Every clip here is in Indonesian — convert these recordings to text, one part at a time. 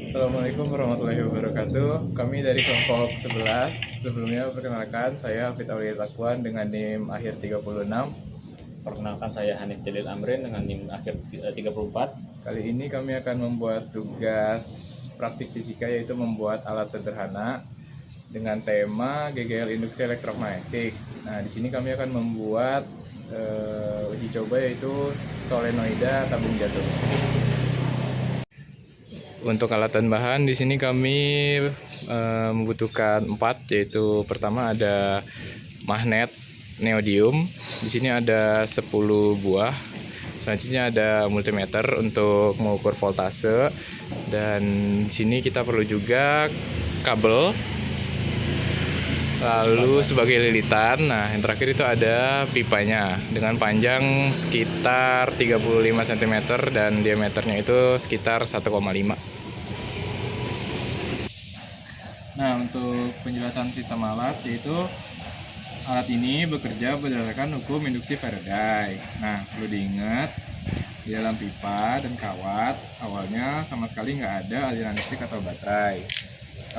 Assalamualaikum warahmatullahi wabarakatuh. Kami dari kelompok 11. Sebelumnya perkenalkan, saya Hafid Aulia Zakwan dengan NIM akhir 36. Perkenalkan, saya Hanif Jalil Amrin dengan NIM akhir 34. Kali ini kami akan membuat tugas praktik fisika, yaitu membuat alat sederhana dengan tema GGL induksi elektromagnetik. Nah, di sini kami akan membuat uji coba, yaitu solenoida tabung jatuh. Untuk alat dan bahan di sini kami membutuhkan 4, yaitu pertama ada magnet neodymium. Di sini ada 10 buah. Selanjutnya ada multimeter untuk mengukur voltase, dan di sini kita perlu juga kabel. Lalu sebagai lilitan, nah yang terakhir itu ada pipanya dengan panjang sekitar 35 cm dan diameternya itu sekitar 1,5. Nah, untuk penjelasan sistem alat, yaitu alat ini bekerja berdasarkan hukum induksi Faraday. Nah, perlu diingat, di dalam pipa dan kawat awalnya sama sekali nggak ada aliran listrik atau baterai.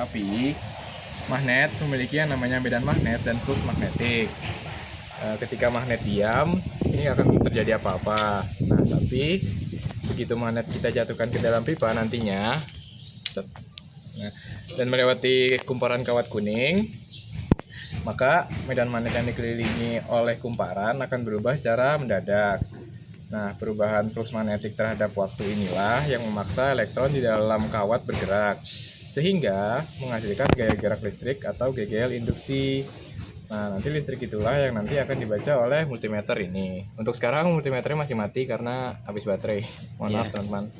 Tapi magnet memiliki yang namanya medan magnet dan flux magnetik. Ketika magnet diam, ini akan terjadi apa-apa. Nah, tapi begitu magnet kita jatuhkan ke dalam pipa nantinya, dan melewati kumparan kawat kuning, maka medan magnet yang dikelilingi oleh kumparan akan berubah secara mendadak. Nah, perubahan flux magnetik terhadap waktu inilah yang memaksa elektron di dalam kawat bergerak, sehingga menghasilkan gaya gerak listrik atau GGL induksi. Nah, nanti listrik itulah yang nanti akan dibaca oleh multimeter ini. Untuk sekarang multimeternya masih mati karena habis baterai. Mohon maaf teman-teman.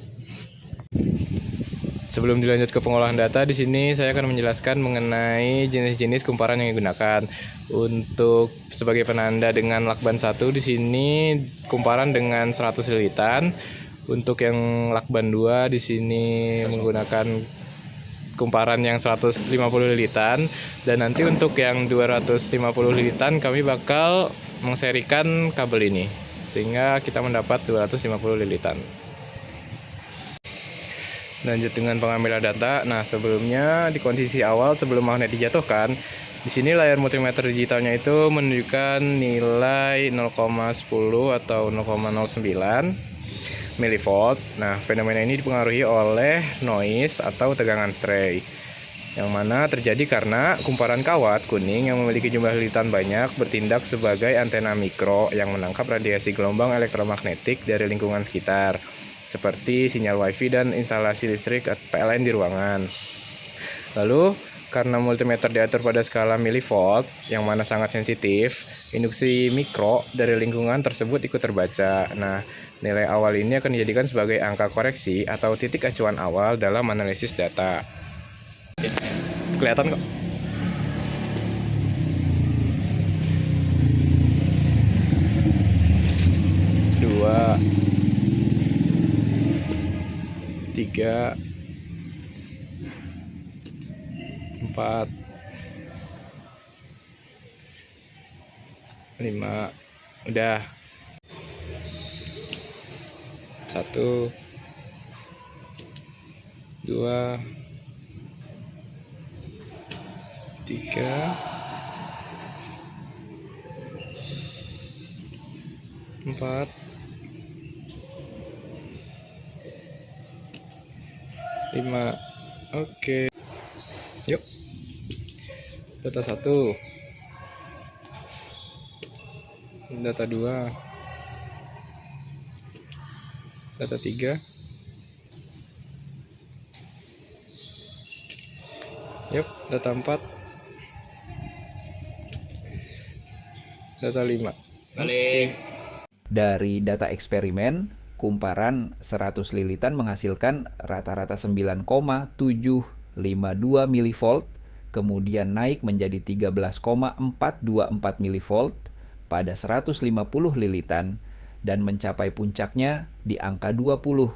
Sebelum dilanjut ke pengolahan data, di sini saya akan menjelaskan mengenai jenis-jenis kumparan yang digunakan. Untuk sebagai penanda dengan lakban 1, di sini kumparan dengan 100 lilitan. Untuk yang lakban 2 di sini menggunakan kumparan yang 150 lilitan, dan nanti untuk yang 250 lilitan kami bakal mengserikan kabel ini sehingga kita mendapat 250 lilitan. Lanjut dengan pengambilan data. Nah, sebelumnya di kondisi awal sebelum magnet dijatuhkan, di sini layar multimeter digitalnya itu menunjukkan nilai 0,10 atau 0,09 milivolt. Nah, fenomena ini dipengaruhi oleh noise atau tegangan stray, yang mana terjadi karena kumparan kawat kuning yang memiliki jumlah lilitan banyak bertindak sebagai antena mikro yang menangkap radiasi gelombang elektromagnetik dari lingkungan sekitar, seperti sinyal wifi dan instalasi listrik PLN di ruangan. Lalu, karena multimeter diatur pada skala milivolt, yang mana sangat sensitif, induksi mikro dari lingkungan tersebut ikut terbaca. Nah, nilai awal ini akan dijadikan sebagai angka koreksi atau titik acuan awal dalam analisis data. Kelihatan kok? Dua, 3, 4, 5, udah. 1, 2, 3, 4, 5. Oke. Yuk. Data 1. Data 2. Data 3. Yuk, data 4. Data 5. Balik. Dari data eksperimen, kumparan 100 lilitan menghasilkan rata-rata 9,752 milivolt, kemudian naik menjadi 13,424 milivolt pada 150 lilitan, dan mencapai puncaknya di angka 20,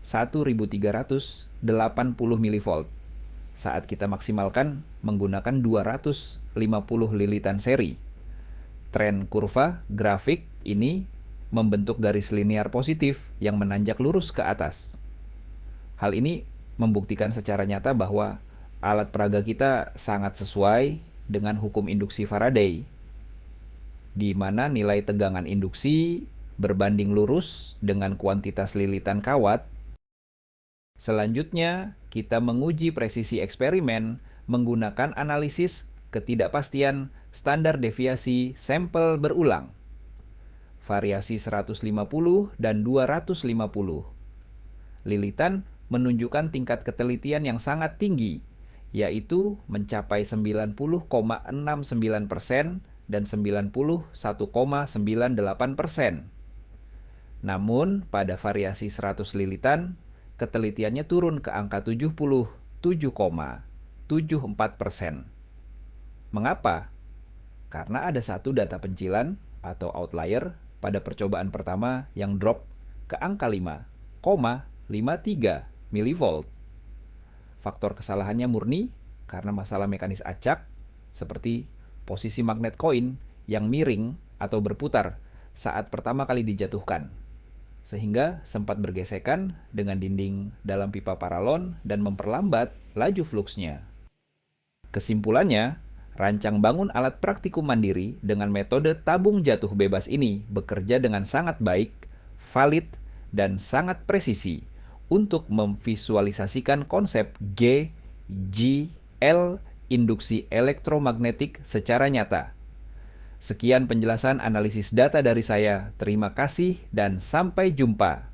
1380 milivolt, saat kita maksimalkan menggunakan 250 lilitan seri. Tren kurva grafik ini membentuk garis linear positif yang menanjak lurus ke atas. Hal ini membuktikan secara nyata bahwa alat peraga kita sangat sesuai dengan hukum induksi Faraday, di mana nilai tegangan induksi berbanding lurus dengan kuantitas lilitan kawat. Selanjutnya, kita menguji presisi eksperimen menggunakan analisis ketidakpastian standar deviasi sampel berulang, variasi 150 dan 250. Lilitan menunjukkan tingkat ketelitian yang sangat tinggi, yaitu mencapai 90,69% dan 91,98%. Namun, pada variasi 100 lilitan, ketelitiannya turun ke angka 77,74%. Mengapa? Karena ada satu data pencilan atau outlier pada percobaan pertama yang drop ke angka 5,53 mV. Faktor kesalahannya murni karena masalah mekanis acak, seperti posisi magnet koin yang miring atau berputar saat pertama kali dijatuhkan, sehingga sempat bergesekan dengan dinding dalam pipa paralon dan memperlambat laju fluksnya. Kesimpulannya, rancang bangun alat praktikum mandiri dengan metode tabung jatuh bebas ini bekerja dengan sangat baik, valid, dan sangat presisi untuk memvisualisasikan konsep G, G, L, induksi elektromagnetik secara nyata. Sekian penjelasan analisis data dari saya. Terima kasih dan sampai jumpa.